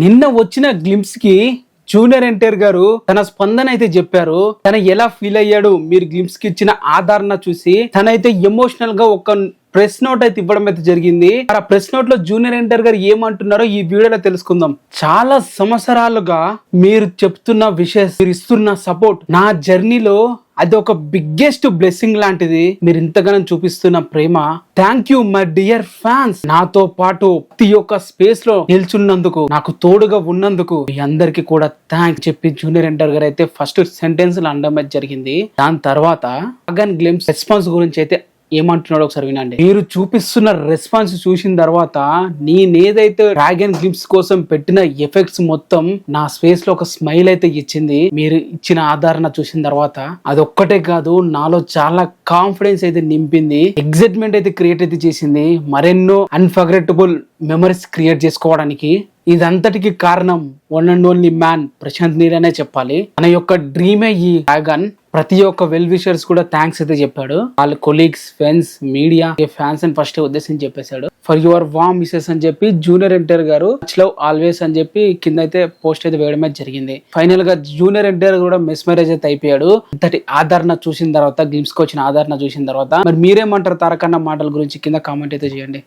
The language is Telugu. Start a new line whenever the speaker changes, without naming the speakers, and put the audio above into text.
నిన్న వచ్చిన గ్లిమ్స్ కి జూనియర్ ఎన్టీఆర్ గారు తన స్పందన అయితే చెప్పారు. తన ఎలా ఫీల్ అయ్యాడు మీరు గ్లిమ్స్ కి ఇచ్చిన ఆదరణ చూసి తనైతే ఎమోషనల్ గా ఒక ప్రెస్ నోట్ అయితే ఇవ్వడం అయితే జరిగింది. ఆ ప్రెస్ నోట్ లో జూనియర్ ఎన్టీఆర్ గారు ఏమంటున్నారో ఈ వీడియోలో తెలుసుకుందాం. చాలా సంవత్సరాలుగా మీరు చెప్తున్న విషయస్, మీరు ఇస్తున్న సపోర్ట్ నా జర్నీలో అది ఒక బిగ్గెస్ట్ బ్లెస్సింగ్ లాంటిది. మీరు ఇంతగానో చూపిస్తున్న ప్రేమ, thank you my dear fans. నాతో పాటు ప్రతి ఒక్క స్పేస్ లో నిల్చున్నందుకు, నాకు తోడుగా ఉన్నందుకు మీ అందరికి కూడా థ్యాంక్స్ చెప్పి జూనియర్ ఎన్టీఆర్ గారు అయితే ఫస్ట్ సెంటెన్స్ లో అనడం అయితే జరిగింది. దాని తర్వాత డ్రాగన్ గ్లిమ్స్ రెస్పాన్స్ గురించి అయితే ఏమంటున్నాడు ఒకసారి వినండి. మీరు చూపిస్తున్న రెస్పాన్స్ చూసిన తర్వాత నేనేదైతే డ్రాగన్ గ్లిమ్స్ కోసం పెట్టిన ఎఫెక్ట్స్ మొత్తం నా ఫేస్ లో ఒక స్మైల్ అయితే ఇచ్చింది. మీరు ఇచ్చిన ఆదరణ చూసిన తర్వాత అదొక్కటే కాదు, నాలో చాలా కాన్ఫిడెన్స్ అయితే నింపింది, ఎగ్జైట్మెంట్ అయితే క్రియేట్ అయితే చేసింది, మరెన్నో అన్ఫర్గెటబుల్ మెమరీస్ క్రియేట్ చేసుకోవడానికి. ఇదంతటికి కారణం one and only man Prashanth Neel అనే చెప్పాలి. తన యొక్క డ్రీమే ఈ డ్రాగన్. ప్రతి ఒక్క వెల్ విషర్స్ కూడా థ్యాంక్స్ అయితే చెప్పాడు. వాళ్ళ కొలీగ్స్, ఫ్రెండ్స్, మీడియా, ఫ్యాన్స్ అని ఫస్ట్ ఉద్దేశించి చెప్పేశాడు. ఫర్ యువర్ వార్మ్ విషెస్ అని చెప్పి జూనియర్ ఎన్టీఆర్ గారు లవ్ ఆల్వేస్ అని చెప్పి కింద అయితే పోస్ట్ అయితే వేయడం అయితే జరిగింది. ఫైనల్ గా జూనియర్ ఎన్టీఆర్ కూడా మెస్మరైజ్ అయితే అయిపోయాడు. అంతటి ఆదరణ చూసిన తర్వాత, గ్లిమ్స్ కి వచ్చిన ఆదరణ చూసిన తర్వాత మరి మీరేమంటారు తారకన్న మాటల గురించి కింద కామెంట్ అయితే చేయండి.